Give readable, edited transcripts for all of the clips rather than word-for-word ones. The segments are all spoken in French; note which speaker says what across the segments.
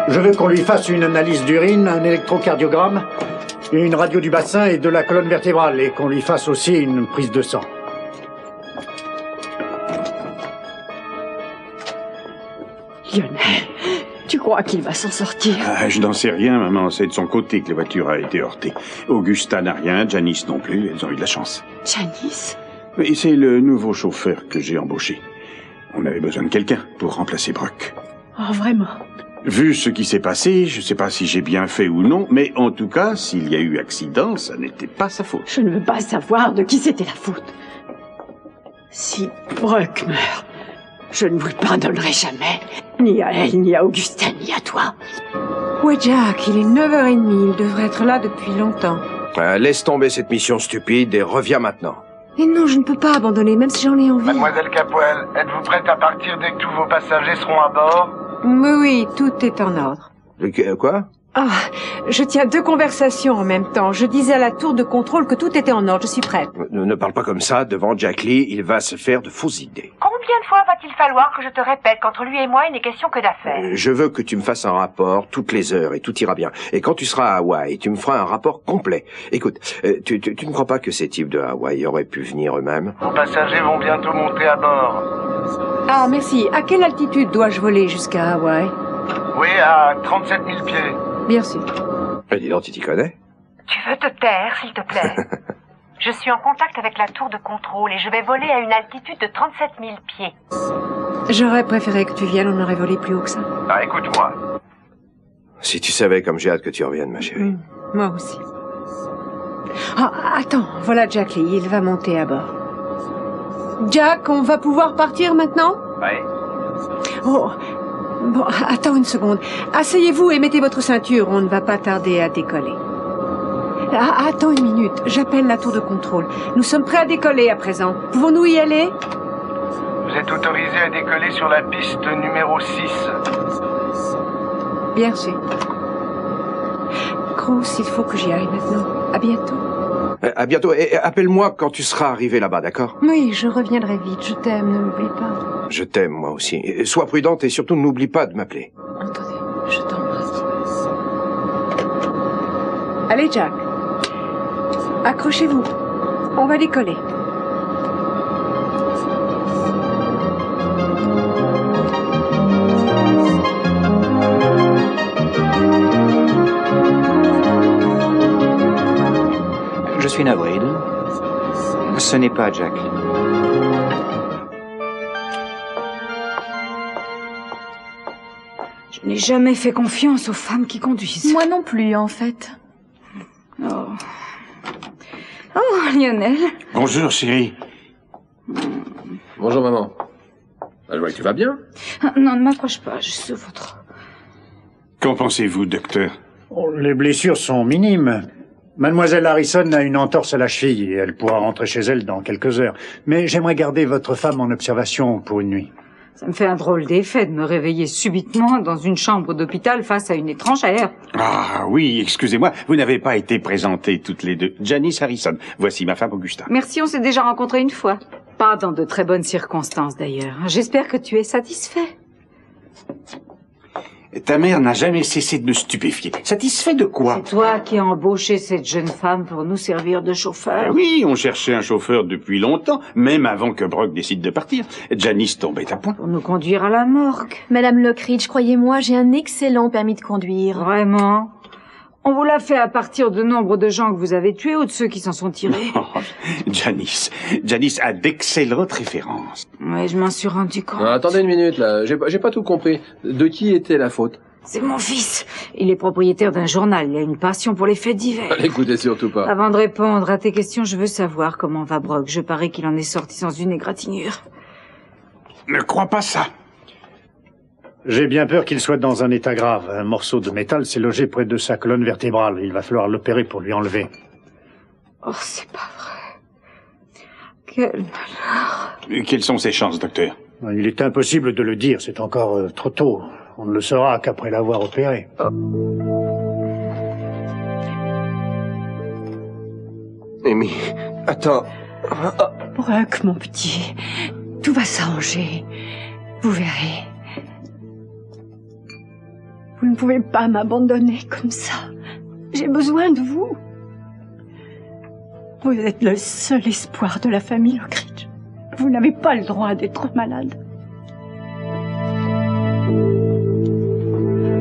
Speaker 1: Je veux qu'on lui fasse une analyse d'urine, un électrocardiogramme, une radio du bassin et de la colonne vertébrale, et qu'on lui fasse aussi une prise de sang.
Speaker 2: Lionel, tu crois qu'il va s'en sortir?
Speaker 3: Je n'en sais rien, maman. C'est de son côté que la voiture a été heurtée. Augusta n'a rien, Janice non plus. Elles ont eu de la chance.
Speaker 2: Janice?
Speaker 3: Mais c'est le nouveau chauffeur que j'ai embauché. On avait besoin de quelqu'un pour remplacer Brock.
Speaker 2: Oh, vraiment?
Speaker 3: Vu ce qui s'est passé, je ne sais pas si j'ai bien fait ou non, mais en tout cas, s'il y a eu accident, ça n'était pas sa faute.
Speaker 2: Je ne veux pas savoir de qui c'était la faute. Si Brock meurt, je ne vous le pardonnerai jamais. Ni à elle, ni à Augustin, ni à toi.
Speaker 4: Où est Jack? Il est 9h30, il devrait être là depuis longtemps.
Speaker 5: Laisse tomber cette mission stupide et reviens maintenant.
Speaker 4: Et non, je ne peux pas abandonner, même si j'en ai envie.
Speaker 6: Mademoiselle Capwell, êtes-vous prête à partir dès que tous vos passagers seront à bord?
Speaker 4: Oui, tout est en ordre.
Speaker 5: Quoi?
Speaker 4: Ah, je tiens 2 conversations en même temps. Je disais à la tour de contrôle que tout était en ordre, je suis prête.
Speaker 5: Ne parle pas comme ça, devant Jack Lee, il va se faire de fausses idées.
Speaker 7: Combien de fois va-t-il falloir que je te répète qu'entre lui et moi, il n'est question que d'affaires?
Speaker 5: Je veux que tu me fasses un rapport toutes les heures et tout ira bien. Et quand tu seras à Hawaï, tu me feras un rapport complet. Écoute, tu ne crois pas que ces types de Hawaï auraient pu venir eux-mêmes?
Speaker 6: Vos passagers vont bientôt monter à bord.
Speaker 4: Ah, merci. À quelle altitude dois-je voler jusqu'à Hawaï?
Speaker 6: Oui, à 37 000 pieds.
Speaker 4: Bien sûr.
Speaker 5: Dis donc, tu t'y connais?
Speaker 7: Tu veux te taire, s'il te plaît? Je suis en contact avec la tour de contrôle et je vais voler à une altitude de 37 000 pieds.
Speaker 4: J'aurais préféré que tu viennes, on aurait volé plus haut que ça.
Speaker 6: Ah, écoute-moi.
Speaker 5: Si tu savais comme j'ai hâte que tu reviennes, ma chérie.
Speaker 4: Moi aussi. Ah, attends, voilà Jack Lee, il va monter à bord. Jack, on va pouvoir partir maintenant?
Speaker 6: Oui.
Speaker 4: Oh, bon, attends une seconde. Asseyez-vous et mettez votre ceinture, on ne va pas tarder à décoller. Ah, attends une minute, j'appelle la tour de contrôle. Nous sommes prêts à décoller à présent. Pouvons-nous y aller?
Speaker 6: Vous êtes autorisé à décoller sur la piste numéro 6.
Speaker 4: Bien sûr. Grosse, il faut que j'y aille maintenant. À bientôt.
Speaker 5: À bientôt. Et appelle-moi quand tu seras arrivé là-bas, d'accord?
Speaker 4: Oui, je reviendrai vite. Je t'aime, ne l'oublie pas.
Speaker 5: Je t'aime, moi aussi. Sois prudente et surtout n'oublie pas de m'appeler.
Speaker 4: Entendez, je t'embrasse. Allez, Jack. Accrochez-vous. On va décoller.
Speaker 8: Je suis navré. Ce n'est pas Jack.
Speaker 2: Je n'ai jamais fait confiance aux femmes qui conduisent.
Speaker 9: Moi non plus, en fait.
Speaker 2: Oh. Oh, Lionel.
Speaker 3: Bonjour, chérie.
Speaker 10: Bonjour, maman. Je vois que tu vas bien.
Speaker 2: Non, ne m'approche pas, je souffre trop.
Speaker 3: Qu'en pensez-vous, docteur?
Speaker 1: Oh, les blessures sont minimes. Mademoiselle Harrison a une entorse à la cheville et elle pourra rentrer chez elle dans quelques heures. Mais j'aimerais garder votre femme en observation pour une nuit.
Speaker 2: Ça me fait un drôle d'effet de me réveiller subitement dans une chambre d'hôpital face à une étrangère.
Speaker 3: Ah oui, excusez-moi, vous n'avez pas été présentées toutes les deux. Janice Harrison, voici ma femme Augusta.
Speaker 2: Merci, on s'est déjà rencontrés une fois. Pas dans de très bonnes circonstances d'ailleurs. J'espère que tu es satisfait.
Speaker 3: Ta mère n'a jamais cessé de me stupéfier. Satisfait de quoi?
Speaker 2: C'est toi qui as embauché cette jeune femme pour nous servir de chauffeur.
Speaker 3: Oui, on cherchait un chauffeur depuis longtemps, même avant que Brock décide de partir. Janice tombait à point.
Speaker 2: Pour nous conduire à la morgue.
Speaker 9: Madame Lockridge, croyez-moi, j'ai un excellent permis de conduire.
Speaker 2: Vraiment? On vous l'a fait à partir du nombre de gens que vous avez tués ou de ceux qui s'en sont tirés?
Speaker 3: Oh, Janice a d'excellentes références.
Speaker 2: Oui, je m'en suis rendu compte.
Speaker 10: Attendez une minute, là. J'ai pas tout compris. De qui était la faute?
Speaker 2: C'est mon fils. Il est propriétaire d'un journal. Il a une passion pour les faits divers.
Speaker 10: L'écoutez surtout pas.
Speaker 2: Avant de répondre à tes questions, je veux savoir comment va Brock. Je parie qu'il en est sorti sans une égratignure.
Speaker 3: Ne crois pas ça.
Speaker 1: J'ai bien peur qu'il soit dans un état grave. Un morceau de métal s'est logé près de sa colonne vertébrale. Il va falloir l'opérer pour lui enlever.
Speaker 2: Oh, c'est pas vrai. Quel malheur.
Speaker 3: Quelles sont ses chances, docteur?
Speaker 1: Il est impossible de le dire. C'est encore trop tôt. On ne le saura qu'après l'avoir opéré.
Speaker 5: Amy, attends.
Speaker 2: Brock, mon petit, tout va s'arranger. Vous verrez. Vous ne pouvez pas m'abandonner comme ça. J'ai besoin de vous. Vous êtes le seul espoir de la famille Lockridge. Vous n'avez pas le droit d'être malade.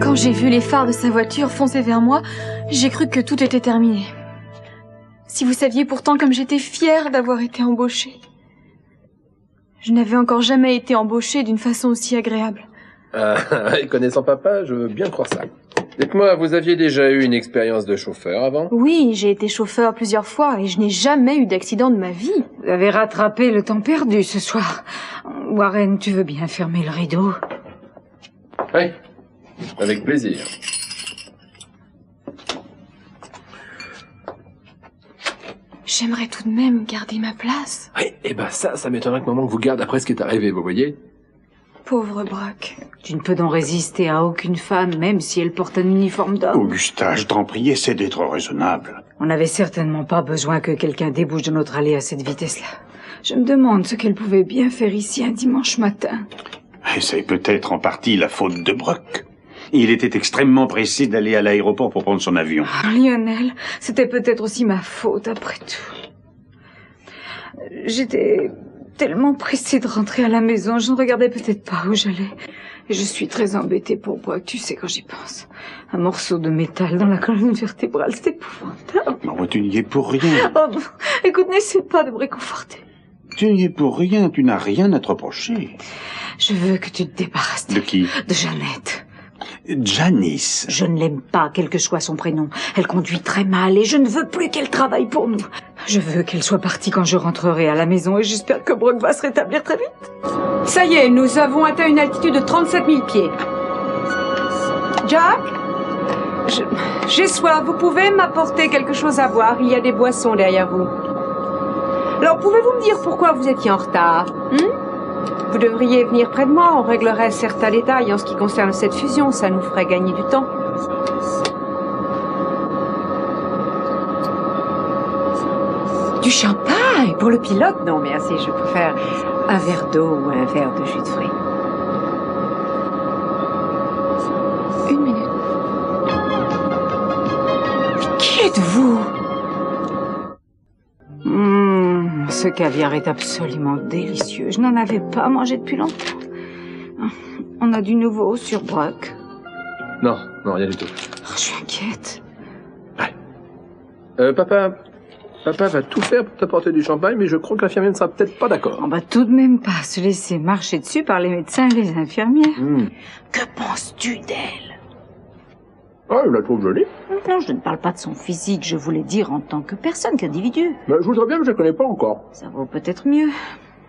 Speaker 9: Quand j'ai vu les phares de sa voiture foncer vers moi, j'ai cru que tout était terminé. Si vous saviez pourtant comme j'étais fière d'avoir été embauchée. Je n'avais encore jamais été embauchée d'une façon aussi agréable.
Speaker 10: Et connaissant papa, je veux bien croire ça. Dites-moi, vous aviez déjà eu une expérience de chauffeur avant?
Speaker 9: Oui, j'ai été chauffeur plusieurs fois et je n'ai jamais eu d'accident de ma vie.
Speaker 4: Vous avez rattrapé le temps perdu ce soir. Warren, tu veux bien fermer le rideau?
Speaker 10: Oui, avec plaisir.
Speaker 9: J'aimerais tout de même garder ma place.
Speaker 10: Oui, et ben ça m'étonnerait que maman vous garde après ce qui est arrivé, vous voyez?
Speaker 9: Pauvre Brock.
Speaker 4: Tu ne peux donc résister à aucune femme, même si elle porte un uniforme d'homme.
Speaker 3: Augusta, je t'en prie, essaie d'être raisonnable.
Speaker 4: On n'avait certainement pas besoin que quelqu'un débouche de notre allée à cette vitesse-là. Je me demande ce qu'elle pouvait bien faire ici un dimanche matin.
Speaker 3: Et c'est peut-être en partie la faute de Brock. Il était extrêmement pressé d'aller à l'aéroport pour prendre son avion.
Speaker 4: Ah, Lionel, c'était peut-être aussi ma faute après tout. J'étais tellement pressée de rentrer à la maison, je ne regardais peut-être pas où j'allais. Et je suis très embêtée pour Brock, tu sais quand j'y pense. Un morceau de métal dans la colonne vertébrale, c'est épouvantable.
Speaker 3: Non, tu n'y es pour rien.
Speaker 4: Oh non, écoute, n'essaie pas de me réconforter.
Speaker 3: Tu n'y es pour rien, tu n'as rien à te reprocher.
Speaker 4: Je veux que tu te débarrasses
Speaker 3: De qui?
Speaker 4: De Jeannette.
Speaker 3: Janice.
Speaker 4: Je ne l'aime pas, quel que soit son prénom. Elle conduit très mal et je ne veux plus qu'elle travaille pour nous. Je veux qu'elle soit partie quand je rentrerai à la maison et j'espère que Brock va se rétablir très vite. Ça y est, nous avons atteint une altitude de 37 000 pieds. Jack? J'ai soif, vous pouvez m'apporter quelque chose à boire? Il y a des boissons derrière vous. Alors, pouvez-vous me dire pourquoi vous étiez en retard? Vous devriez venir près de moi, on réglerait certains détails en ce qui concerne cette fusion, ça nous ferait gagner du temps. Du champagne pour le pilote? Non, merci, je préfère un verre d'eau ou un verre de jus de fruits.
Speaker 9: Une minute.
Speaker 4: Mais qui êtes-vous? Ce caviar est absolument délicieux. Je n'en avais pas mangé depuis longtemps. On a du nouveau sur Brock?
Speaker 10: Non, rien du tout.
Speaker 4: Oh, je suis inquiète.
Speaker 10: Ouais. Papa va tout faire pour t'apporter du champagne, mais je crois que l'infirmière ne sera peut-être pas d'accord.
Speaker 4: On va tout de même pas se laisser marcher dessus par les médecins et les infirmières. Que penses-tu d'elle?
Speaker 10: Ah, je la trouve jolie.
Speaker 4: Non, je ne parle pas de son physique, je voulais dire en tant que personne, qu'individu.
Speaker 10: Je voudrais bien, mais je la connais pas encore.
Speaker 4: Ça vaut peut-être mieux.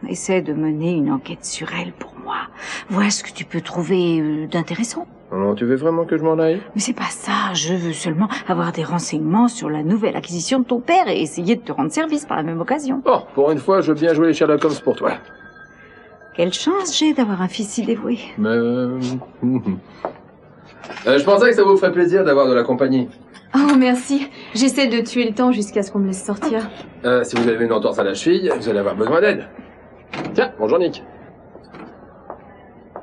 Speaker 4: Essaie de mener une enquête sur elle pour moi. Vois ce que tu peux trouver d'intéressant.
Speaker 10: Non, tu veux vraiment que je m'en aille?
Speaker 4: Mais c'est pas ça, je veux seulement avoir des renseignements sur la nouvelle acquisition de ton père et essayer de te rendre service par la même occasion.
Speaker 10: Oh, pour une fois, je veux bien jouer les Sherlock Holmes pour toi.
Speaker 4: Quelle chance j'ai d'avoir un fils si dévoué.
Speaker 10: Je pensais que ça vous ferait plaisir d'avoir de la compagnie.
Speaker 9: Oh, merci. J'essaie de tuer le temps jusqu'à ce qu'on me laisse sortir.
Speaker 10: Si vous avez une entorse à la cheville, vous allez avoir besoin d'aide. Tiens, bonjour Nick.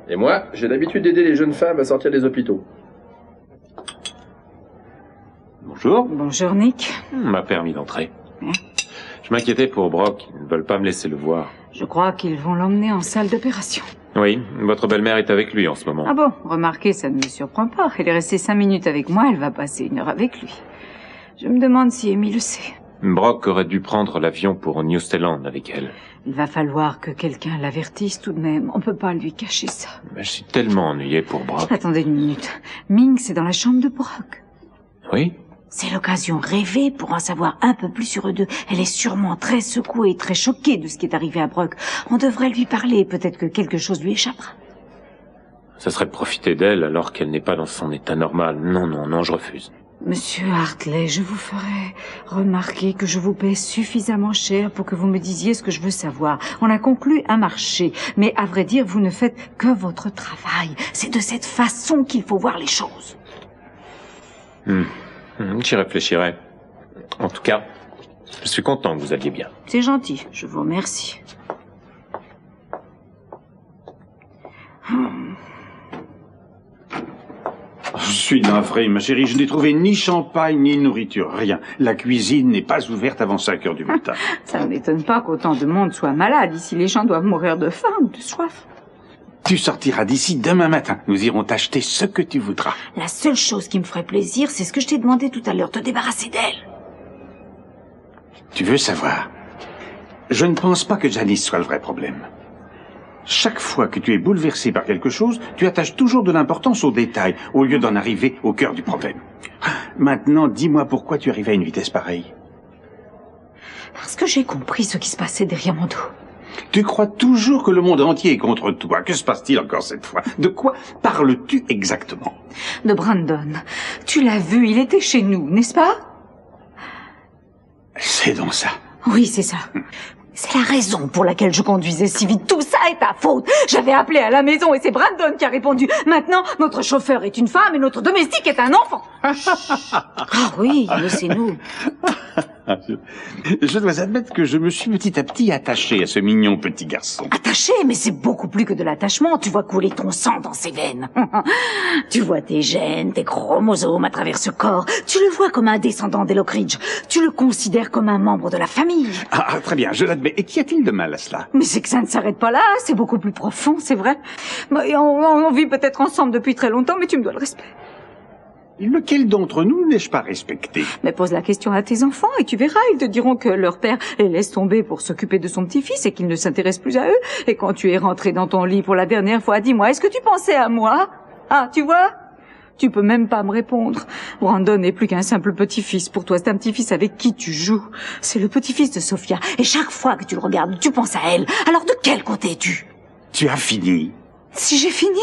Speaker 10: Et moi, j'ai l'habitude d'aider les jeunes femmes à sortir des hôpitaux.
Speaker 11: Bonjour.
Speaker 4: Bonjour Nick.
Speaker 11: On m'a permis d'entrer. Je m'inquiétais pour Brock, ils ne veulent pas me laisser le voir.
Speaker 4: Je crois qu'ils vont l'emmener en salle d'opération.
Speaker 11: Oui, votre belle-mère est avec lui en ce moment.
Speaker 4: Ah bon, remarquez, ça ne me surprend pas. Elle est restée 5 minutes avec moi, elle va passer 1 heure avec lui. Je me demande si Amy le sait.
Speaker 11: Brock aurait dû prendre l'avion pour New Zealand avec elle.
Speaker 4: Il va falloir que quelqu'un l'avertisse tout de même. On peut pas lui cacher ça.
Speaker 11: Mais je suis tellement ennuyé pour Brock.
Speaker 4: Attendez 1 minute. Ming, c'est dans la chambre de Brock.
Speaker 11: Oui?
Speaker 4: C'est l'occasion rêvée pour en savoir un peu plus sur eux deux. Elle est sûrement très secouée, très choquée de ce qui est arrivé à Brock. On devrait lui parler, peut-être que quelque chose lui échappera.
Speaker 11: Ça serait de profiter d'elle alors qu'elle n'est pas dans son état normal. Non, je refuse.
Speaker 4: Monsieur Hartley, je vous ferai remarquer que je vous paie suffisamment cher pour que vous me disiez ce que je veux savoir. On a conclu un marché, mais à vrai dire, vous ne faites que votre travail. C'est de cette façon qu'il faut voir les choses.
Speaker 11: J'y réfléchirai. En tout cas, je suis content que vous alliez bien.
Speaker 4: C'est gentil, je vous remercie.
Speaker 3: suis navré, ma chérie. Je n'ai trouvé ni champagne, ni nourriture. Rien. La cuisine n'est pas ouverte avant 5 heures du matin.
Speaker 12: Ça ne m'étonne pas qu'autant de monde soit malade. Ici, les gens doivent mourir de faim ou de soif.
Speaker 3: Tu sortiras d'ici demain matin. Nous irons t'acheter ce que tu voudras.
Speaker 13: La seule chose qui me ferait plaisir, c'est ce que je t'ai demandé tout à l'heure, te débarrasser d'elle.
Speaker 3: Tu veux savoir? Je ne pense pas que Janice soit le vrai problème. Chaque fois que tu es bouleversé par quelque chose, tu attaches toujours de l'importance aux détails, au lieu d'en arriver au cœur du problème. Maintenant, dis-moi pourquoi tu arrives à une vitesse pareille.
Speaker 13: Parce que j'ai compris ce qui se passait derrière mon dos.
Speaker 3: Tu crois toujours que le monde entier est contre toi. Que se passe-t-il encore cette fois? De quoi parles-tu exactement?
Speaker 13: De Brandon. Tu l'as vu, il était chez nous, n'est-ce pas?
Speaker 3: C'est donc ça.
Speaker 13: Oui, c'est ça. C'est la raison pour laquelle je conduisais si vite. Tout ça est ta faute. J'avais appelé à la maison et c'est Brandon qui a répondu. Maintenant, notre chauffeur est une femme et notre domestique est un enfant. Ah oui, mais c'est nous.
Speaker 3: Je dois admettre que je me suis petit à petit attaché à ce mignon petit garçon.
Speaker 13: Attaché, mais c'est beaucoup plus que de l'attachement. Tu vois couler ton sang dans ses veines. Tu vois tes gènes, tes chromosomes à travers ce corps. Tu le vois comme un descendant des Lockridge. Tu le considères comme un membre de la famille.
Speaker 3: Ah, très bien, je l'admets. Et qu'y a-t-il de mal à cela?
Speaker 13: Mais c'est que ça ne s'arrête pas là. C'est beaucoup plus profond, c'est vrai. On vit peut-être ensemble depuis très longtemps, mais tu me dois le respect.
Speaker 3: Lequel d'entre nous n'ai-je pas respecté?
Speaker 13: Mais pose la question à tes enfants et tu verras, ils te diront que leur père les laisse tomber pour s'occuper de son petit-fils et qu'il ne s'intéresse plus à eux. Et quand tu es rentré dans ton lit pour la dernière fois, dis-moi, est-ce que tu pensais à moi? Ah, tu vois? Tu peux même pas me répondre. Brandon n'est plus qu'un simple petit-fils. Pour toi, c'est un petit-fils avec qui tu joues. C'est le petit-fils de Sophia. Et chaque fois que tu le regardes, tu penses à elle. Alors de quel côté es-tu?
Speaker 3: Tu as fini.
Speaker 13: Si j'ai fini?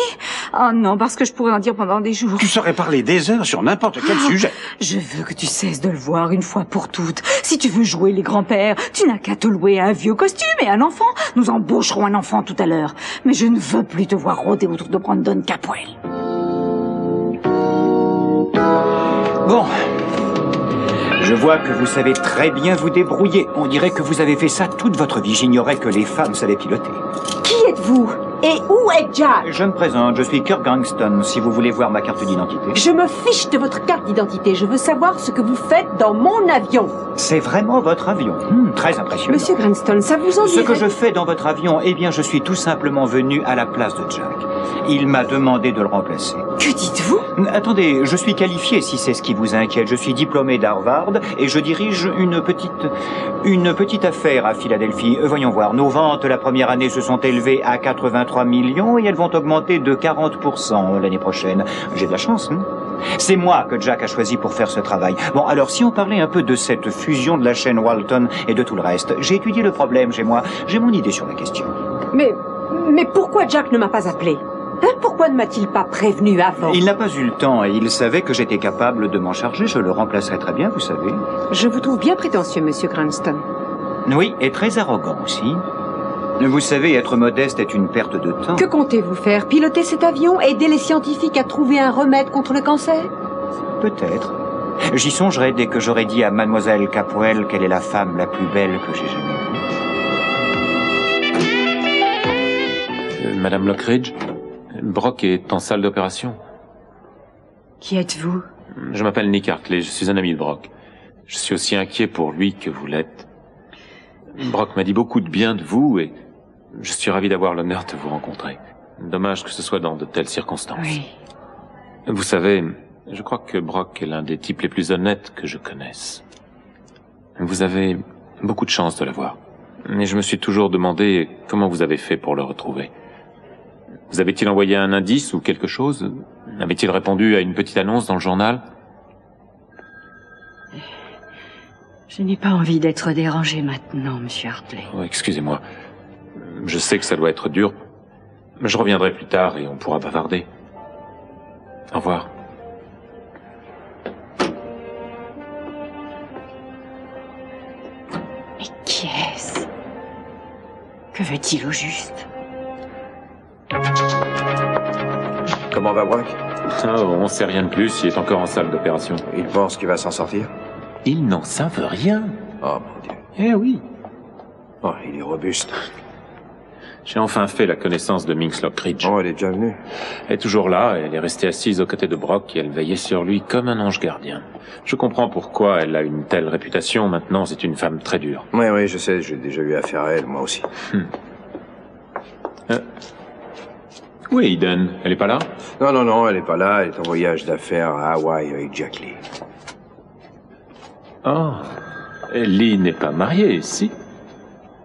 Speaker 13: Oh non, parce que je pourrais en dire pendant des jours.
Speaker 3: Tu saurais parler des heures sur n'importe quel sujet.
Speaker 13: Je veux que tu cesses de le voir une fois pour toutes. Si tu veux jouer les grands-pères, tu n'as qu'à te louer un vieux costume et un enfant. Nous embaucherons un enfant tout à l'heure. Mais je ne veux plus te voir rôder autour de Brandon Capwell.
Speaker 8: Bon. Je vois que vous savez très bien vous débrouiller. On dirait que vous avez fait ça toute votre vie. J'ignorais que les femmes savaient piloter.
Speaker 4: Qui êtes-vous? Et où est Jack?
Speaker 8: Je me présente, je suis Kirk Gangston, si vous voulez voir ma carte d'identité.
Speaker 4: Je me fiche de votre carte d'identité. Je veux savoir ce que vous faites dans mon avion.
Speaker 8: C'est vraiment votre avion. Très impressionnant.
Speaker 4: Monsieur Granston, ça vous en dirait?
Speaker 8: Ce que je fais dans votre avion, eh bien, je suis tout simplement venu à la place de Jack. Il m'a demandé de le remplacer.
Speaker 13: Que dites-vous?
Speaker 8: Attendez, je suis qualifié si c'est ce qui vous inquiète. Je suis diplômé d'Harvard et je dirige une petite affaire à Philadelphie. Voyons voir, nos ventes la première année se sont élevées à 83 millions et elles vont augmenter de 40% l'année prochaine. J'ai de la chance, hein? C'est moi que Jack a choisi pour faire ce travail. Bon, alors si on parlait un peu de cette fusion de la chaîne Walton et de tout le reste, j'ai étudié le problème chez moi. J'ai mon idée sur la question.
Speaker 4: Mais pourquoi Jack ne m'a pas appelé? Pourquoi ne m'a-t-il pas prévenu avant?
Speaker 8: Il n'a pas eu le temps et il savait que j'étais capable de m'en charger. Je le remplacerai très bien, vous savez.
Speaker 4: Je vous trouve bien prétentieux, monsieur Cranston.
Speaker 8: Oui, et très arrogant aussi. Vous savez, être modeste est une perte de temps.
Speaker 4: Que comptez-vous faire? Piloter cet avion? Aider les scientifiques à trouver un remède contre le cancer?
Speaker 8: Peut-être. J'y songerai dès que j'aurai dit à mademoiselle Capwell qu'elle est la femme la plus belle que j'ai jamais vue.
Speaker 11: Madame Lockridge, Brock est en salle d'opération.
Speaker 4: Qui êtes-vous?
Speaker 11: Je m'appelle Nick Hartley, je suis un ami de Brock. Je suis aussi inquiet pour lui que vous l'êtes. Brock m'a dit beaucoup de bien de vous et je suis ravi d'avoir l'honneur de vous rencontrer. Dommage que ce soit dans de telles circonstances.
Speaker 4: Oui.
Speaker 11: Vous savez, je crois que Brock est l'un des types les plus honnêtes que je connaisse. Vous avez beaucoup de chance de l'avoir. Mais je me suis toujours demandé comment vous avez fait pour le retrouver. Vous avait-il envoyé un indice ou quelque chose? Avait-il répondu à une petite annonce dans le journal?
Speaker 2: Je n'ai pas envie d'être dérangée maintenant, monsieur Hartley.
Speaker 11: Oh, excusez-moi. Je sais que ça doit être dur. Je reviendrai plus tard et on pourra bavarder. Au revoir.
Speaker 2: Mais qui est-ce? Que veut-il au juste?
Speaker 5: Comment va Brock?
Speaker 11: On sait rien de plus, il est encore en salle d'opération.
Speaker 5: Il pense qu'il va s'en sortir?
Speaker 11: Ils n'en savent rien.
Speaker 5: Oh mon Dieu.
Speaker 11: Eh oui.
Speaker 5: Oh, il est robuste.
Speaker 11: J'ai enfin fait la connaissance de Minx Lockridge.
Speaker 5: Oh, elle est déjà venue.
Speaker 11: Elle est toujours là, et elle est restée assise aux côtés de Brock et elle veillait sur lui comme un ange gardien. Je comprends pourquoi elle a une telle réputation. Maintenant, c'est une femme très dure.
Speaker 5: Oui, je sais, j'ai déjà eu affaire à elle, moi aussi.
Speaker 11: Où est Eden? Elle est pas là?
Speaker 5: Non, elle est pas là. Elle est en voyage d'affaires à Hawaï avec Jack Lee.
Speaker 11: Oh, Lee n'est pas mariée, si?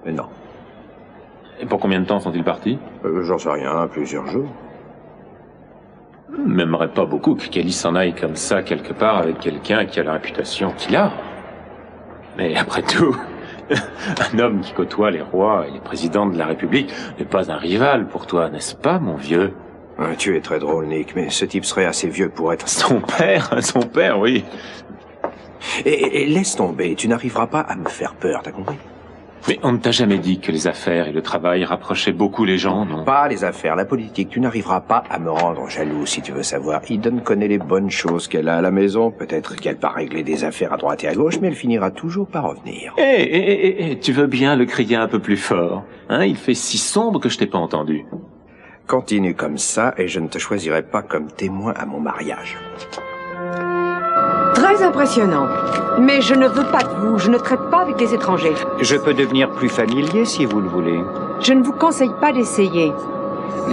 Speaker 5: Mais non.
Speaker 11: Et pour combien de temps sont-ils partis?
Speaker 5: J'en sais rien, plusieurs jours.
Speaker 11: M'aimerais pas beaucoup que Kelly s'en aille comme ça quelque part avec quelqu'un qui a la réputation qu'il a. Mais après tout, un homme qui côtoie les rois et les présidents de la République n'est pas un rival pour toi, n'est-ce pas, mon vieux?
Speaker 5: Tu es très drôle, Nick, mais ce type serait assez vieux pour être...
Speaker 11: Son père, oui.
Speaker 5: Et laisse tomber, tu n'arriveras pas à me faire peur, t'as compris?
Speaker 11: Mais on ne t'a jamais dit que les affaires et le travail rapprochaient beaucoup les gens, non?
Speaker 5: Pas les affaires, la politique. Tu n'arriveras pas à me rendre jaloux, si tu veux savoir. Eden connaît les bonnes choses qu'elle a à la maison. Peut-être qu'elle va régler des affaires à droite et à gauche, mais elle finira toujours par revenir.
Speaker 11: Tu veux bien le crier un peu plus fort? Hein, il fait si sombre que je t'ai pas entendu.
Speaker 5: Continue comme ça, et je ne te choisirai pas comme témoin à mon mariage.
Speaker 4: Très impressionnant. Mais je ne veux pas de vous. Je ne traite pas avec les étrangers.
Speaker 8: Je peux devenir plus familier si vous le voulez.
Speaker 4: Je ne vous conseille pas d'essayer.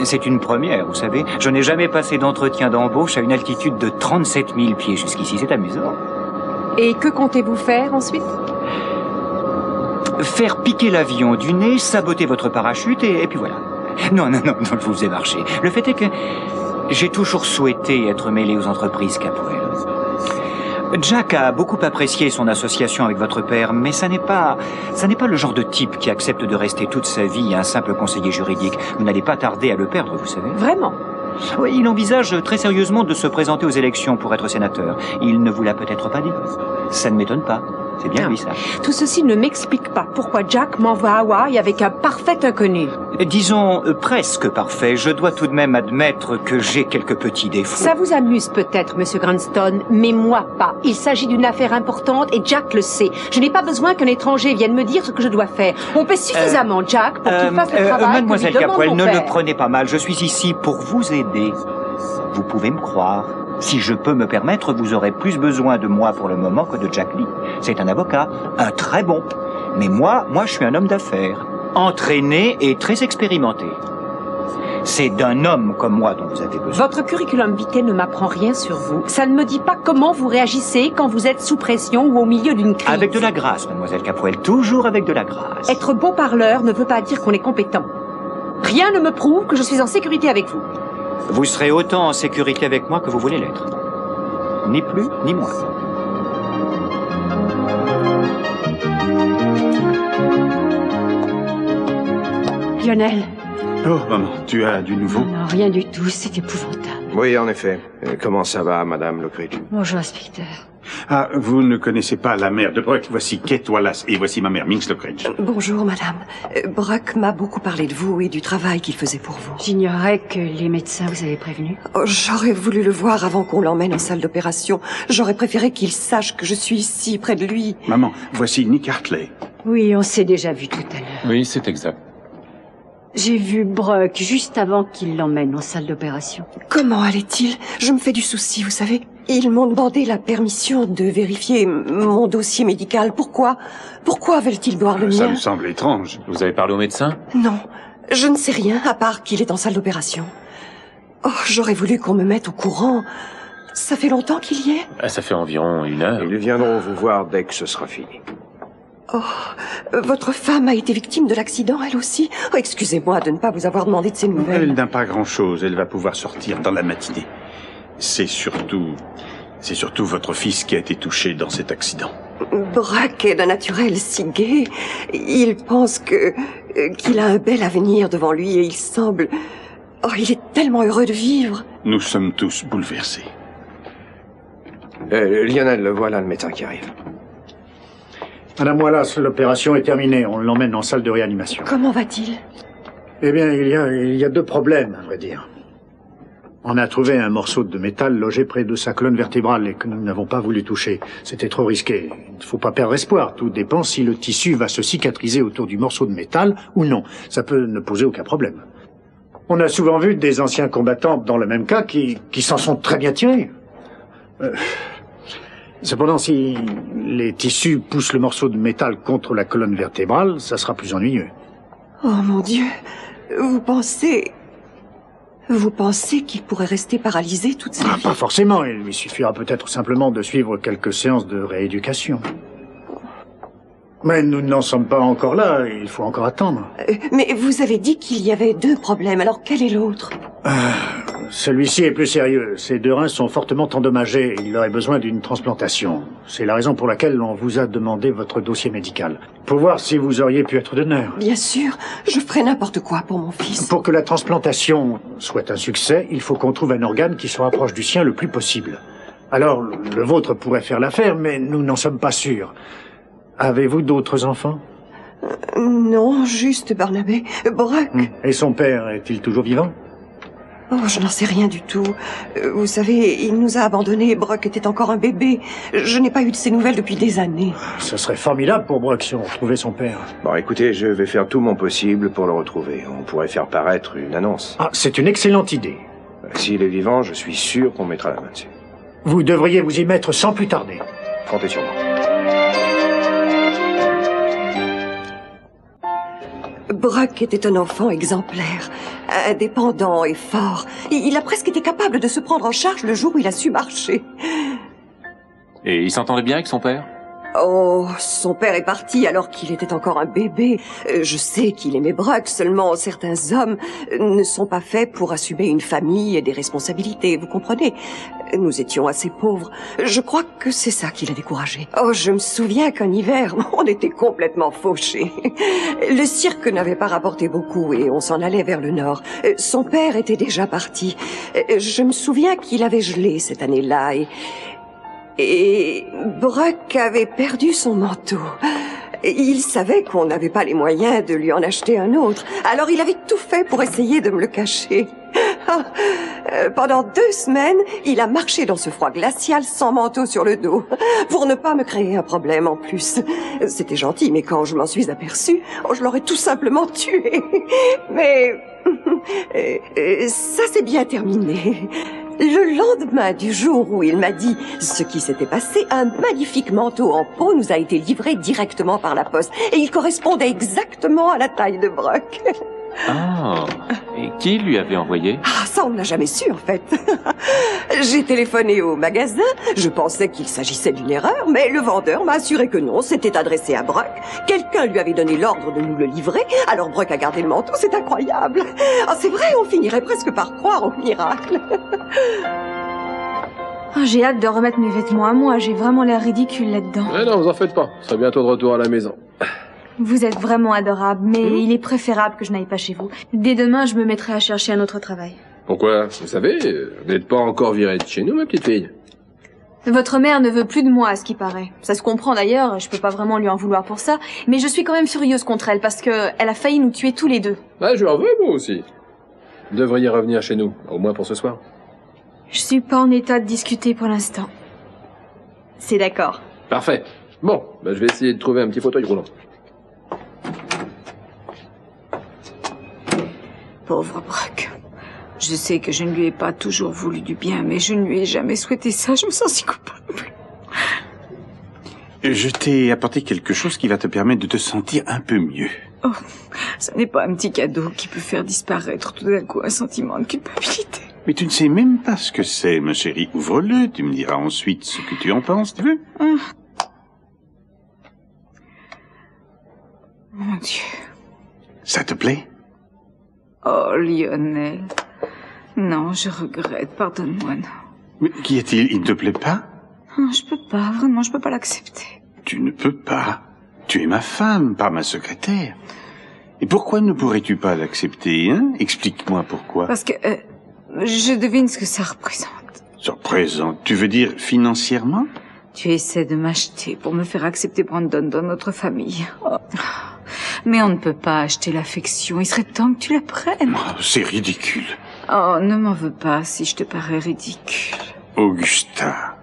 Speaker 8: C'est une première, vous savez. Je n'ai jamais passé d'entretien d'embauche à une altitude de 37 000 pieds jusqu'ici. C'est amusant.
Speaker 4: Et que comptez-vous faire ensuite?
Speaker 8: Faire piquer l'avion du nez, saboter votre parachute et puis voilà. Non, je vous ai marché. Le fait est que j'ai toujours souhaité être mêlé aux entreprises Capwell. Jack a beaucoup apprécié son association avec votre père, mais ça n'est pas le genre de type qui accepte de rester toute sa vie un simple conseiller juridique. Vous n'allez pas tarder à le perdre, vous savez.
Speaker 4: Vraiment?
Speaker 8: Oui, il envisage très sérieusement de se présenter aux élections pour être sénateur. Il ne vous l'a peut-être pas dit. Ça ne m'étonne pas. C'est bien lui, ça.
Speaker 4: Tout ceci ne m'explique pas pourquoi Jack m'envoie à Hawaï avec un parfait inconnu.
Speaker 8: Disons presque parfait. Je dois tout de même admettre que j'ai quelques petits défauts.
Speaker 4: Ça vous amuse peut-être, Monsieur Grandstone, mais moi pas. Il s'agit d'une affaire importante et Jack le sait. Je n'ai pas besoin qu'un étranger vienne me dire ce que je dois faire. On paie suffisamment Jack pour qu'il fasse le travail
Speaker 8: Mademoiselle
Speaker 4: que lui demande
Speaker 8: Capwell,
Speaker 4: mon
Speaker 8: ne
Speaker 4: père.
Speaker 8: le prenez pas mal. Je suis ici pour vous aider. Vous pouvez me croire. Si je peux me permettre, vous aurez plus besoin de moi pour le moment que de Jack Lee. C'est un avocat, un très bon. Mais moi, je suis un homme d'affaires, entraîné et très expérimenté. C'est d'un homme comme moi dont vous avez besoin.
Speaker 4: Votre curriculum vitae ne m'apprend rien sur vous. Ça ne me dit pas comment vous réagissez quand vous êtes sous pression ou au milieu d'une crise.
Speaker 8: Avec de la grâce, mademoiselle Capwell, toujours avec de la grâce.
Speaker 4: Être bon parleur ne veut pas dire qu'on est compétent. Rien ne me prouve que je suis en sécurité avec vous.
Speaker 8: Vous serez autant en sécurité avec moi que vous voulez l'être. Ni plus, ni moins.
Speaker 2: Lionel.
Speaker 3: Oh, maman, tu as du nouveau?
Speaker 2: Non, rien du tout, c'est épouvantable.
Speaker 5: Oui, en effet. Comment ça va, Madame Lockridge?
Speaker 2: Bonjour, inspecteur.
Speaker 3: Ah, vous ne connaissez pas la mère de Brock. Voici Kate Wallace et voici ma mère, Minx Lockridge.
Speaker 14: Bonjour, madame. Brock m'a beaucoup parlé de vous et du travail qu'il faisait pour vous.
Speaker 2: J'ignorais que les médecins vous avaient prévenu.
Speaker 14: Oh, j'aurais voulu le voir avant qu'on l'emmène en salle d'opération. J'aurais préféré qu'il sache que je suis ici, près de lui.
Speaker 3: Maman, voici Nick Hartley.
Speaker 2: Oui, on s'est déjà vu tout à l'heure.
Speaker 11: Oui, c'est exact.
Speaker 2: J'ai vu Brock juste avant qu'il l'emmène en salle d'opération.
Speaker 14: Comment allait-il? Je me fais du souci, vous savez. Ils m'ont demandé la permission de vérifier mon dossier médical. Pourquoi? Pourquoi veulent-ils boire le mien?
Speaker 3: Ça me semble étrange.
Speaker 11: Vous avez parlé au médecin?
Speaker 14: Non, je ne sais rien, à part qu'il est en salle d'opération. Oh, j'aurais voulu qu'on me mette au courant. Ça fait longtemps qu'il y est?
Speaker 11: Ça fait environ 1 heure.
Speaker 5: Ils viendront vous voir dès que ce sera fini.
Speaker 14: Oh, votre femme a été victime de l'accident, elle aussi? Oh, excusez-moi de ne pas vous avoir demandé de ses nouvelles.
Speaker 3: Elle n'a pas grand-chose. Elle va pouvoir sortir dans la matinée. C'est surtout votre fils qui a été touché dans cet accident.
Speaker 14: Brock est d'un naturel si gai. Il pense qu'il a un bel avenir devant lui et il semble... Oh, il est tellement heureux de vivre.
Speaker 3: Nous sommes tous bouleversés.
Speaker 5: Lionel, voilà le médecin qui arrive.
Speaker 1: Madame Wallace, l'opération est terminée. On l'emmène en salle de réanimation.
Speaker 14: Comment va-t-il?
Speaker 1: Eh bien, il y a 2 problèmes, à vrai dire. On a trouvé un morceau de métal logé près de sa colonne vertébrale et que nous n'avons pas voulu toucher. C'était trop risqué. Il ne faut pas perdre espoir. Tout dépend si le tissu va se cicatriser autour du morceau de métal ou non. Ça peut ne poser aucun problème. On a souvent vu des anciens combattants dans le même cas qui s'en sont très bien tirés. Cependant, si les tissus poussent le morceau de métal contre la colonne vertébrale, ça sera plus ennuyeux.
Speaker 14: Oh mon Dieu, vous pensez qu'il pourrait rester paralysé toute sa vie?
Speaker 1: Pas forcément, il lui suffira peut-être simplement de suivre quelques séances de rééducation. Mais nous n'en sommes pas encore là, il faut encore attendre.
Speaker 14: Mais vous avez dit qu'il y avait 2 problèmes, alors quel est l'autre?
Speaker 1: Celui-ci est plus sérieux. Ces 2 reins sont fortement endommagés et il aurait besoin d'une transplantation. C'est la raison pour laquelle on vous a demandé votre dossier médical. Pour voir si vous auriez pu être donneur.
Speaker 14: Bien sûr, je ferai n'importe quoi pour mon fils.
Speaker 1: Pour que la transplantation soit un succès, il faut qu'on trouve un organe qui se rapproche du sien le plus possible. Alors, le vôtre pourrait faire l'affaire, mais nous n'en sommes pas sûrs. Avez-vous d'autres enfants?
Speaker 14: Non, juste Barnabé. Brock.
Speaker 1: Et son père, est-il toujours vivant?
Speaker 14: Oh, je n'en sais rien du tout. Vous savez, il nous a abandonnés. Brock était encore un bébé. Je n'ai pas eu de ses nouvelles depuis des années.
Speaker 1: Ce serait formidable pour Brock si on retrouvait son père.
Speaker 5: Bon, écoutez, je vais faire tout mon possible pour le retrouver. On pourrait faire paraître une annonce.
Speaker 1: Ah, c'est une excellente idée.
Speaker 5: S'il est vivant, je suis sûr qu'on mettra la main dessus.
Speaker 1: Vous devriez vous y mettre sans plus tarder.
Speaker 5: Comptez sur moi.
Speaker 14: Brock était un enfant exemplaire, indépendant et fort. Il a presque été capable de se prendre en charge le jour où il a su marcher.
Speaker 11: Et il s'entendait bien avec son père?
Speaker 14: Oh, son père est parti alors qu'il était encore un bébé. Je sais qu'il aimait Brock, seulement certains hommes ne sont pas faits pour assumer une famille et des responsabilités, vous comprenez? Nous étions assez pauvres. Je crois que c'est ça qui l'a découragé. Oh, je me souviens qu'un hiver, on était complètement fauchés. Le cirque n'avait pas rapporté beaucoup et on s'en allait vers le nord. Son père était déjà parti. Je me souviens qu'il avait gelé cette année-là et Brock avait perdu son manteau. Il savait qu'on n'avait pas les moyens de lui en acheter un autre. Alors il avait tout fait pour essayer de me le cacher. Pendant 2 semaines, il a marché dans ce froid glacial sans manteau sur le dos, pour ne pas me créer un problème en plus. C'était gentil, mais quand je m'en suis aperçue, je l'aurais tout simplement tué. Mais ça s'est bien terminé. Le lendemain du jour où il m'a dit ce qui s'était passé, un magnifique manteau en peau nous a été livré directement par la poste. Et il correspondait exactement à la taille de Brock.
Speaker 11: Ah, et qui lui avait envoyé?
Speaker 14: Ah, ça on ne l'a jamais su en fait. J'ai téléphoné au magasin, je pensais qu'il s'agissait d'une erreur, mais le vendeur m'a assuré que non, c'était adressé à Brock. Quelqu'un lui avait donné l'ordre de nous le livrer, alors Brock a gardé le manteau, c'est incroyable. Ah, c'est vrai, on finirait presque par croire au miracle.
Speaker 9: Oh, j'ai hâte de remettre mes vêtements à moi, j'ai vraiment l'air ridicule là-dedans.
Speaker 10: Ouais, non, vous en faites pas, je serai bientôt de retour à la maison.
Speaker 9: Vous êtes vraiment adorable, mais il est préférable que je n'aille pas chez vous. Dès demain, je me mettrai à chercher un autre travail.
Speaker 10: Pourquoi? Vous savez, vous n'êtes pas encore virée de chez nous, ma petite fille.
Speaker 9: Votre mère ne veut plus de moi, à ce qui paraît. Ça se comprend d'ailleurs, je peux pas vraiment lui en vouloir pour ça, mais je suis quand même furieuse contre elle, parce que elle a failli nous tuer tous les 2.
Speaker 10: Ah, je leur veux, moi aussi. Vous devriez revenir chez nous, au moins pour ce soir.
Speaker 9: Je suis pas en état de discuter pour l'instant. C'est d'accord.
Speaker 10: Parfait. Bon, je vais essayer de trouver un petit fauteuil roulant.
Speaker 13: Pauvre Brock. Je sais que je ne lui ai pas toujours voulu du bien, mais je ne lui ai jamais souhaité ça. Je me sens si coupable.
Speaker 3: Je t'ai apporté quelque chose qui va te permettre de te sentir un peu mieux.
Speaker 13: Oh, ça n'est pas un petit cadeau qui peut faire disparaître tout d'un coup un sentiment de culpabilité.
Speaker 3: Mais tu ne sais même pas ce que c'est, ma chérie. Ouvre-le, tu me diras ensuite ce que tu en penses, tu veux?
Speaker 13: Mon Dieu.
Speaker 3: Ça te plaît?
Speaker 13: Oh, Lionel. Non, je regrette. Pardonne-moi, non.
Speaker 3: Mais qu'y a-t-il? Il ne te plaît pas?
Speaker 13: Non, je peux pas. Vraiment, je peux pas l'accepter.
Speaker 3: Tu ne peux pas. Tu es ma femme, pas ma secrétaire. Et pourquoi ne pourrais-tu pas l'accepter, hein? Explique-moi pourquoi.
Speaker 13: Parce que je devine ce que ça représente.
Speaker 3: Ça représente? Tu veux dire financièrement?
Speaker 13: Tu essaies de m'acheter pour me faire accepter Brandon dans notre famille. Oh. Mais on ne peut pas acheter l'affection. Il serait temps que tu la prennes.
Speaker 3: Oh, c'est ridicule.
Speaker 13: Oh, ne m'en veux pas si je te parais ridicule.
Speaker 3: Augusta.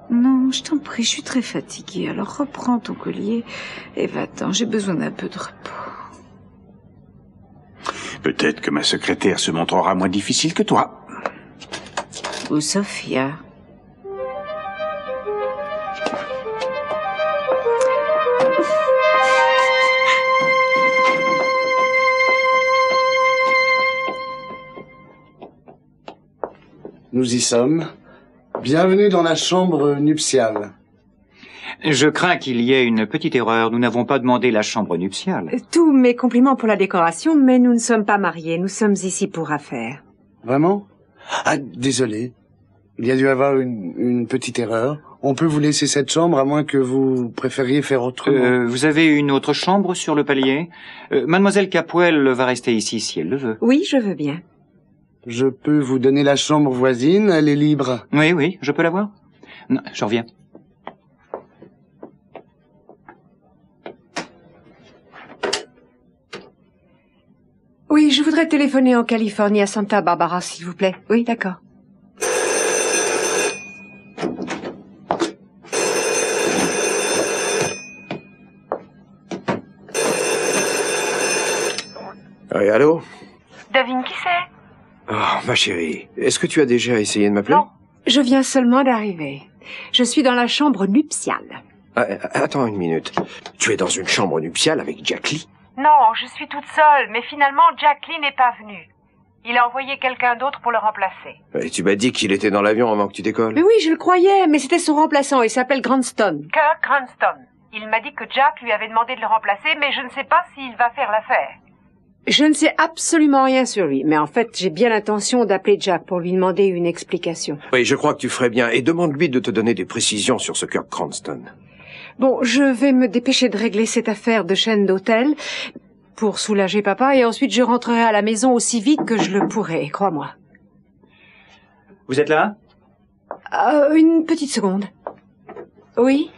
Speaker 13: Non, je t'en prie, je suis très fatiguée. Alors reprends ton collier et va-t'en. J'ai besoin d'un peu de repos.
Speaker 3: Peut-être que ma secrétaire se montrera moins difficile que toi.
Speaker 13: Ou Sophia.
Speaker 15: Nous y sommes. Bienvenue dans la chambre nuptiale.
Speaker 8: Je crains qu'il y ait une petite erreur. Nous n'avons pas demandé la chambre nuptiale.
Speaker 4: Tous mes compliments pour la décoration, mais nous ne sommes pas mariés. Nous sommes ici pour affaires.
Speaker 15: Vraiment? Ah, désolé. Il y a dû avoir une petite erreur. On peut vous laisser cette chambre à moins que vous préfériez faire autrement.
Speaker 8: Vous avez une autre chambre sur le palier? Mademoiselle Capwell va rester ici si elle le veut.
Speaker 4: Oui, je veux bien.
Speaker 15: Je peux vous donner la chambre voisine, elle est libre.
Speaker 8: Oui, oui, je peux la voir? Non, je reviens.
Speaker 4: Oui, je voudrais téléphoner en Californie à Santa Barbara, s'il vous plaît. Oui, d'accord.
Speaker 5: Oui, allô?
Speaker 7: Devine qui c'est?
Speaker 5: Oh, ma chérie, est-ce que tu as déjà essayé de m'appeler?
Speaker 7: Non.
Speaker 4: Je viens seulement d'arriver. Je suis dans la chambre nuptiale.
Speaker 5: Attends une minute. Tu es dans une chambre nuptiale avec Jack Lee?
Speaker 7: Non, je suis toute seule, mais finalement, Jack Lee n'est pas venu. Il a envoyé quelqu'un d'autre pour le remplacer.
Speaker 5: Et tu m'as dit qu'il était dans l'avion avant que tu décolles.
Speaker 4: Mais oui, je le croyais, mais c'était son remplaçant. Il s'appelle Cranston.
Speaker 7: Kirk Cranston. Il m'a dit que Jack lui avait demandé de le remplacer, mais je ne sais pas s'il va faire l'affaire.
Speaker 4: Je ne sais absolument rien sur lui, mais en fait, j'ai bien l'intention d'appeler Jack pour lui demander une explication.
Speaker 5: Oui, je crois que tu ferais bien. Et demande-lui de te donner des précisions sur ce Kirk Cranston.
Speaker 4: Bon, je vais me dépêcher de régler cette affaire de chaîne d'hôtel pour soulager papa, et ensuite je rentrerai à la maison aussi vite que je le pourrai, crois-moi.
Speaker 8: Vous êtes là?
Speaker 4: Une petite seconde. Oui?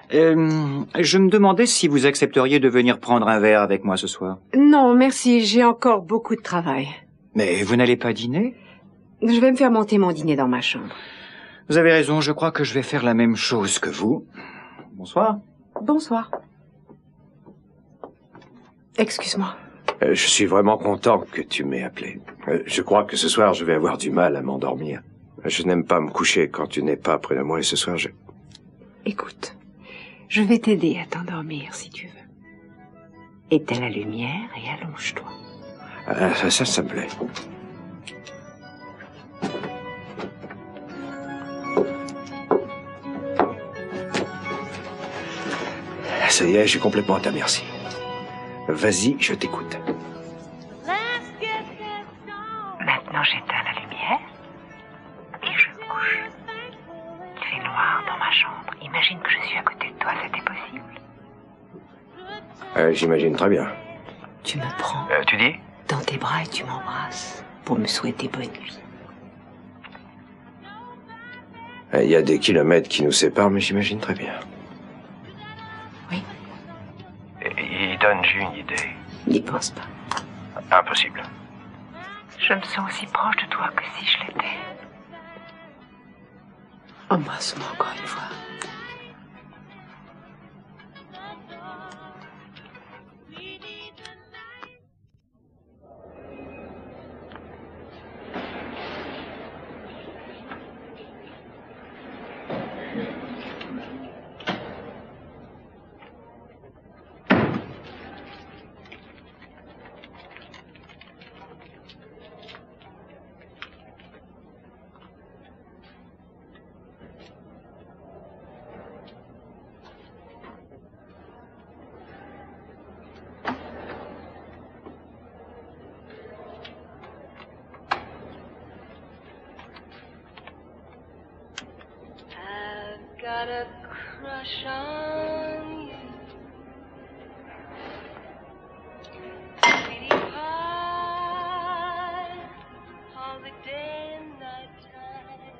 Speaker 8: Je me demandais si vous accepteriez de venir prendre un verre avec moi ce soir.
Speaker 4: Non, merci, j'ai encore beaucoup de travail.
Speaker 8: Mais vous n'allez pas dîner?
Speaker 4: Je vais me faire monter mon dîner dans ma chambre.
Speaker 8: Vous avez raison, je crois que je vais faire la même chose que vous. Bonsoir.
Speaker 4: Bonsoir. Excuse-moi.
Speaker 5: Je suis vraiment content que tu m'aies appelé. Je crois que ce soir, je vais avoir du mal à m'endormir. Je n'aime pas me coucher quand tu n'es pas près de moi, et ce soir,
Speaker 4: Écoute, je vais t'aider à t'endormir, si tu veux. Éteins la lumière et allonge-toi.
Speaker 5: Ça me plaît. Ça y est, j'ai complètement à ta merci. Vas-y, je t'écoute.
Speaker 7: Maintenant, j'éteins la lumière et je me couche. Il fait noir dans ma chambre. Imagine que je suis à côté de toi, c'était possible?
Speaker 5: J'imagine très bien.
Speaker 4: Tu me prends
Speaker 6: Tu dis?
Speaker 4: dans tes bras et tu m'embrasses pour me souhaiter bonne nuit.
Speaker 5: Il y a des kilomètres qui nous séparent, mais j'imagine très bien.
Speaker 6: Il donne une idée.
Speaker 4: N'y pense pas.
Speaker 6: Impossible.
Speaker 7: Je me sens aussi proche de toi que si je l'étais.
Speaker 4: Embrasse-moi encore une fois.
Speaker 16: Got a crush on you. Sweetie pie, all the day and night time.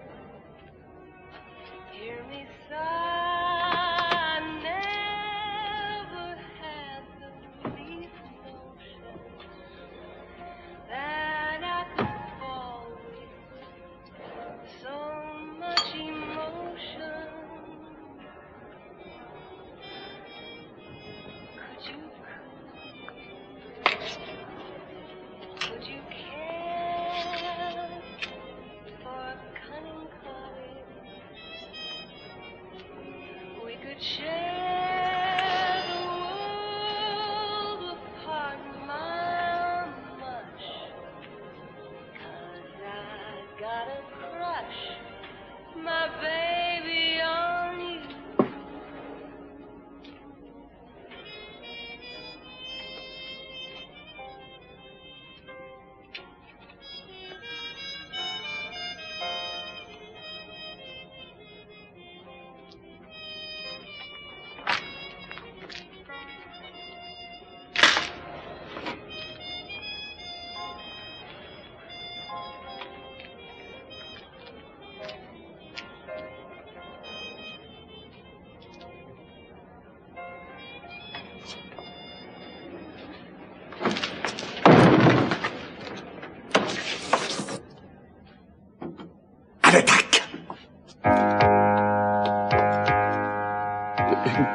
Speaker 16: Hear me sigh, I never had the least notion that I could got a crush, my baby on you.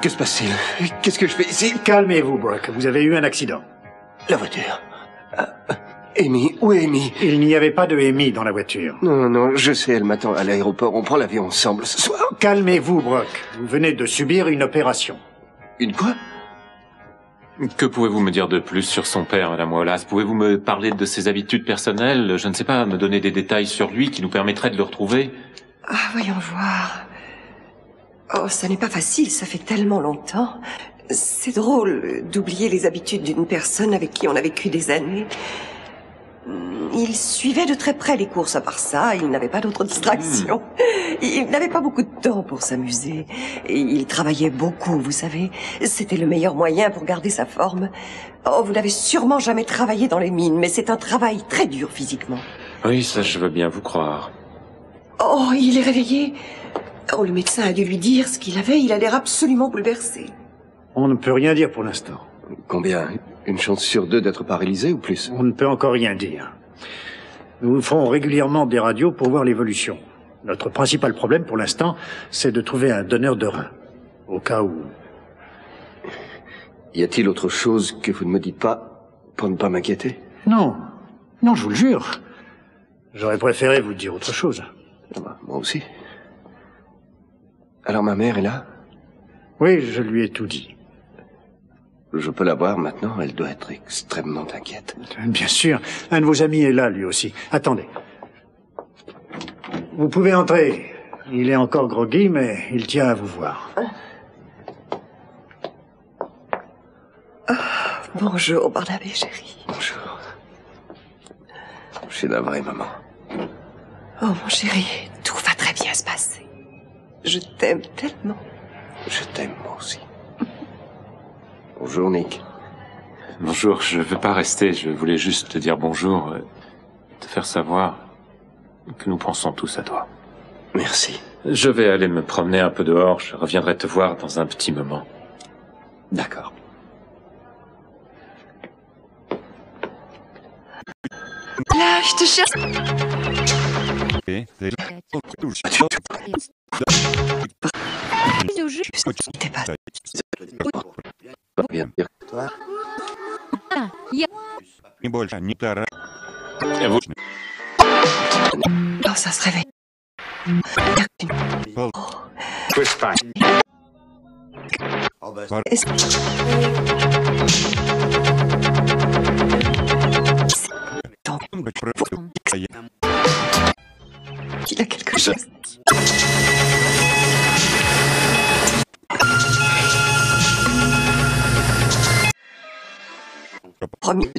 Speaker 1: Que se passe-t-il? Qu'est-ce que je fais ici? Calmez-vous, Brock. Vous avez eu un accident.
Speaker 17: La voiture. Amy, où est Amy?
Speaker 1: Il n'y avait pas de Amy dans la voiture.
Speaker 17: Non, non, je sais, elle m'attend à l'aéroport. On prend l'avion ensemble ce soir.
Speaker 1: Calmez-vous, Brock. Vous venez de subir une opération.
Speaker 17: Une quoi?
Speaker 11: Que pouvez-vous me dire de plus sur son père, Madame Wallace? Pouvez-vous me parler de ses habitudes personnelles? Je ne sais pas, me donner des détails sur lui qui nous permettraient de le retrouver?
Speaker 14: Ah, voyons voir. Oh, ça n'est pas facile, ça fait tellement longtemps. C'est drôle d'oublier les habitudes d'une personne avec qui on a vécu des années. Il suivait de très près les courses, à part ça, il n'avait pas d'autres distractions. Il n'avait pas beaucoup de temps pour s'amuser. Et il travaillait beaucoup, vous savez. C'était le meilleur moyen pour garder sa forme. Oh, vous n'avez sûrement jamais travaillé dans les mines, mais c'est un travail très dur physiquement.
Speaker 11: Oui, ça je veux bien vous croire.
Speaker 14: Oh, il est réveillé. Oh, le médecin a dû lui dire ce qu'il avait, il a l'air absolument bouleversé.
Speaker 1: On ne peut rien dire pour l'instant.
Speaker 17: Combien? Une chance sur 2 d'être paralysé ou plus?
Speaker 1: On ne peut encore rien dire. Nous ferons régulièrement des radios pour voir l'évolution. Notre principal problème pour l'instant, c'est de trouver un donneur de rein. Au cas où...
Speaker 17: Y a-t-il autre chose que vous ne me dites pas pour ne pas m'inquiéter?
Speaker 1: Non. Non, je vous le jure. J'aurais préféré vous dire autre chose.
Speaker 17: Ah bah, moi aussi. Alors ma mère est là?
Speaker 1: Oui, je lui ai tout dit.
Speaker 17: Je peux la voir maintenant, elle doit être extrêmement inquiète.
Speaker 1: Bien sûr, un de vos amis est là, lui aussi. Attendez. Vous pouvez entrer. Il est encore groggy, mais il tient à vous voir.
Speaker 14: Bonjour, Barnabé, chérie.
Speaker 17: Bonjour. Je suis navré, maman.
Speaker 14: Oh, mon chéri, tout va très bien se passer. Je t'aime tellement.
Speaker 17: Je t'aime, moi aussi. Bonjour, Nick.
Speaker 11: Bonjour, je ne veux pas rester, je voulais juste te dire bonjour, te faire savoir que nous pensons tous à toi.
Speaker 17: Merci.
Speaker 11: Je vais aller me promener un peu dehors, je reviendrai te voir dans un petit moment.
Speaker 17: D'accord.
Speaker 2: Là, je te cherche.
Speaker 17: Bien, bien.
Speaker 18: Toi?
Speaker 14: Oh, ça se réveille. Il a quelque chose. Premier.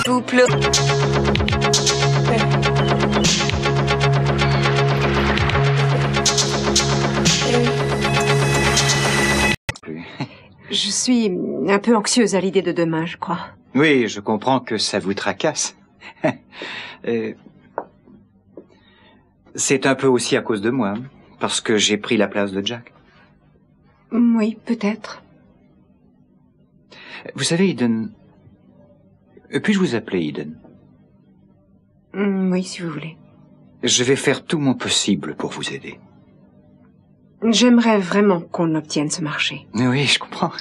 Speaker 14: Vous pleurez.
Speaker 4: suis un peu anxieuse à l'idée de demain, je crois.
Speaker 8: Oui, je comprends que ça vous tracasse. C'est un peu aussi à cause de moi, parce que j'ai pris la place de Jack.
Speaker 4: Oui, peut-être.
Speaker 8: Vous savez, Eden... Puis-je vous appeler Eden?
Speaker 4: Oui, si vous voulez.
Speaker 8: Je vais faire tout mon possible pour vous aider.
Speaker 4: J'aimerais vraiment qu'on obtienne ce marché.
Speaker 8: Oui, je comprends.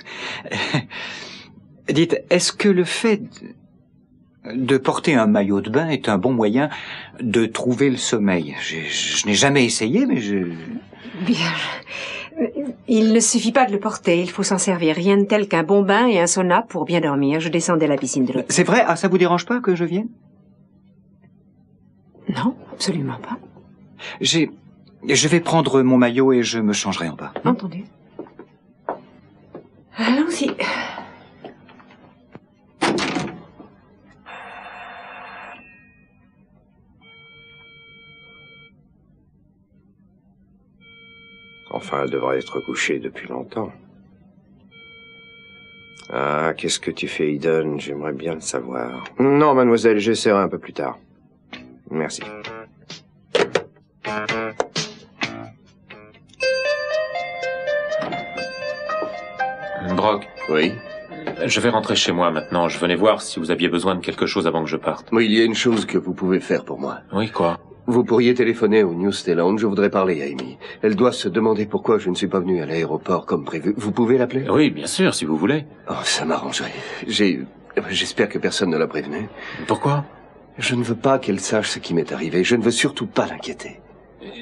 Speaker 8: Dites, est-ce que le fait de porter un maillot de bain est un bon moyen de trouver le sommeil? Je n'ai jamais essayé, mais je...
Speaker 4: Bien. Il ne suffit pas de le porter, il faut s'en servir. Rien de tel qu'un bon bain et un sauna pour bien dormir. Je descendais à la piscine de l'hôtel.
Speaker 8: C'est vrai? Ah, ça vous dérange pas que je vienne?
Speaker 4: Non, absolument pas.
Speaker 8: Je vais prendre mon maillot et je me changerai en bas.
Speaker 4: Entendu. Allons-y.
Speaker 5: Enfin, elle devrait être couchée depuis longtemps. Ah, qu'est-ce que tu fais, Eden? J'aimerais bien le savoir. Non, mademoiselle, j'essaierai un peu plus tard. Merci.
Speaker 11: Brock.
Speaker 17: Oui?
Speaker 11: Je vais rentrer chez moi maintenant. Je venais voir si vous aviez besoin de quelque chose avant que je parte.
Speaker 17: Oui, il y a une chose que vous pouvez faire pour moi.
Speaker 11: Oui, quoi?
Speaker 17: Vous pourriez téléphoner au New Zealand. Je voudrais parler à Amy. Elle doit se demander pourquoi je ne suis pas venu à l'aéroport comme prévu. Vous pouvez l'appeler?
Speaker 11: Oui, bien sûr, si vous voulez.
Speaker 17: Oh, ça m'arrangerait. J'espère que personne ne l'a prévenue.
Speaker 11: Pourquoi?
Speaker 17: Je ne veux pas qu'elle sache ce qui m'est arrivé. Je ne veux surtout pas l'inquiéter.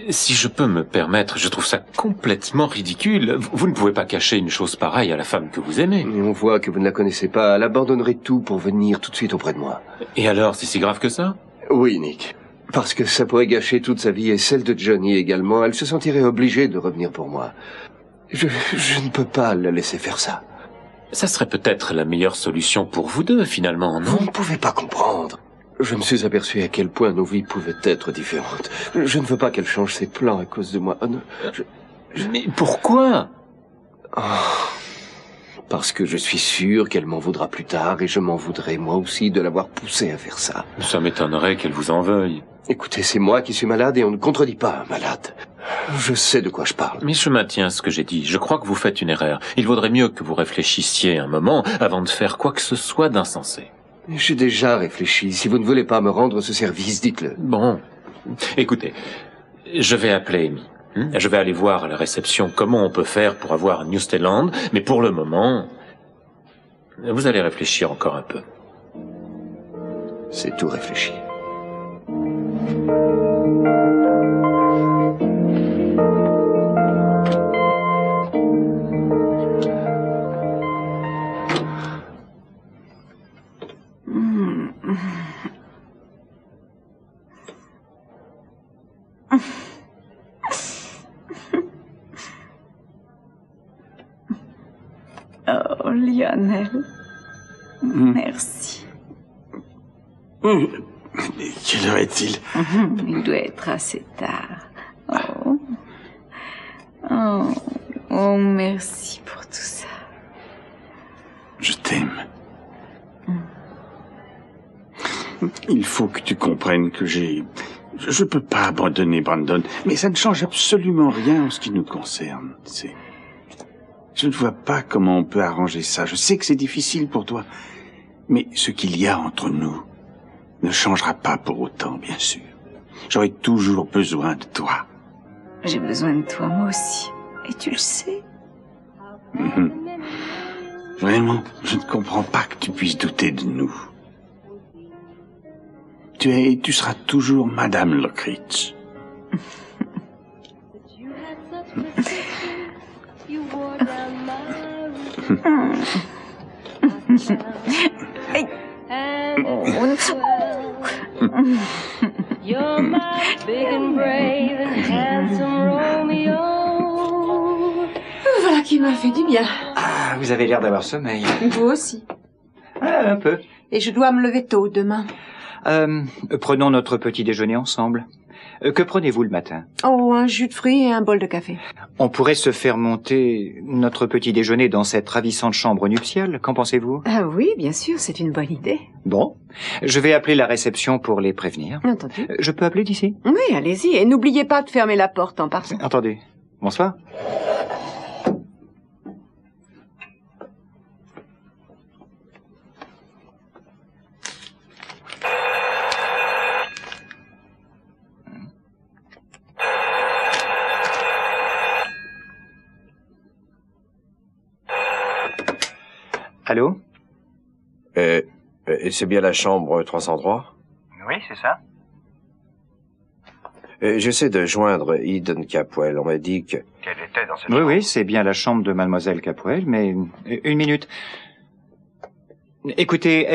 Speaker 11: Si je peux me permettre, je trouve ça complètement ridicule. Vous ne pouvez pas cacher une chose pareille à la femme que vous aimez.
Speaker 17: Et on voit que vous ne la connaissez pas. Elle abandonnerait tout pour venir tout de suite auprès de moi.
Speaker 11: Et alors, c'est si grave que ça?
Speaker 17: Oui, Nick. Parce que ça pourrait gâcher toute sa vie et celle de Johnny également. Elle se sentirait obligée de revenir pour moi. Je ne peux pas la laisser faire ça.
Speaker 11: Ça serait peut-être la meilleure solution pour vous deux, finalement, non?
Speaker 17: Vous ne pouvez pas comprendre. Je me suis aperçu à quel point nos vies pouvaient être différentes. Je ne veux pas qu'elle change ses plans à cause de moi. Oh non,
Speaker 11: Mais pourquoi?
Speaker 17: Parce que je suis sûr qu'elle m'en voudra plus tard et je m'en voudrais moi aussi de l'avoir poussée à faire ça.
Speaker 11: Ça m'étonnerait qu'elle vous en veuille.
Speaker 17: Écoutez, c'est moi qui suis malade et on ne contredit pas un malade. Je sais de quoi je parle.
Speaker 11: Mais je maintiens ce que j'ai dit. Je crois que vous faites une erreur. Il vaudrait mieux que vous réfléchissiez un moment avant de faire quoi que ce soit d'insensé.
Speaker 17: J'ai déjà réfléchi. Si vous ne voulez pas me rendre ce service, dites-le.
Speaker 11: Bon. Écoutez, je vais appeler Amy. Je vais aller voir à la réception comment on peut faire pour avoir New Zealand, mais pour le moment, vous allez réfléchir encore un peu.
Speaker 17: C'est tout réfléchi.
Speaker 12: Oh, Lionel. Merci.
Speaker 3: Quelle heure est-il?
Speaker 12: Il doit être assez tard. Oh. Oh. Oh, merci pour tout ça.
Speaker 3: Je t'aime. Il faut que tu comprennes que je peux pas abandonner Brandon, mais ça ne change absolument rien en ce qui nous concerne. Je ne vois pas comment on peut arranger ça. Je sais que c'est difficile pour toi, mais ce qu'il y a entre nous ne changera pas pour autant, bien sûr. J'aurai toujours besoin de toi.
Speaker 12: J'ai besoin de toi, moi aussi. Et tu le sais.
Speaker 3: Vraiment, je ne comprends pas que tu puisses douter de nous. Tu seras toujours Madame Lockridge.
Speaker 16: You're my big and brave and handsome Romeo.
Speaker 4: Voilà qui m'a fait du bien.
Speaker 8: Ah, vous avez l'air d'avoir sommeil.
Speaker 4: Vous aussi.
Speaker 8: Ah, un peu.
Speaker 4: Et je dois me lever tôt demain.
Speaker 8: Prenons notre petit déjeuner ensemble. Que prenez-vous le matin?
Speaker 4: Oh, un jus de fruits et un bol de café.
Speaker 8: On pourrait se faire monter notre petit déjeuner dans cette ravissante chambre nuptiale. Qu'en pensez-vous?
Speaker 4: Ah oui, bien sûr, c'est une bonne idée.
Speaker 8: Bon, je vais appeler la réception pour les prévenir.
Speaker 4: Entendu.
Speaker 8: Je peux appeler d'ici?
Speaker 4: Oui, allez-y. Et n'oubliez pas de fermer la porte en partant.
Speaker 8: Attendez. Bonsoir. Allô?
Speaker 5: C'est bien la chambre 303?
Speaker 18: Oui, c'est ça.
Speaker 5: J'essaie de joindre Eden Capwell. On m'a dit que...
Speaker 18: Qu'elle était dans cette
Speaker 8: Oui,
Speaker 18: chambre.
Speaker 8: oui, c'est bien la chambre de Mademoiselle Capwell, mais une minute. Écoutez,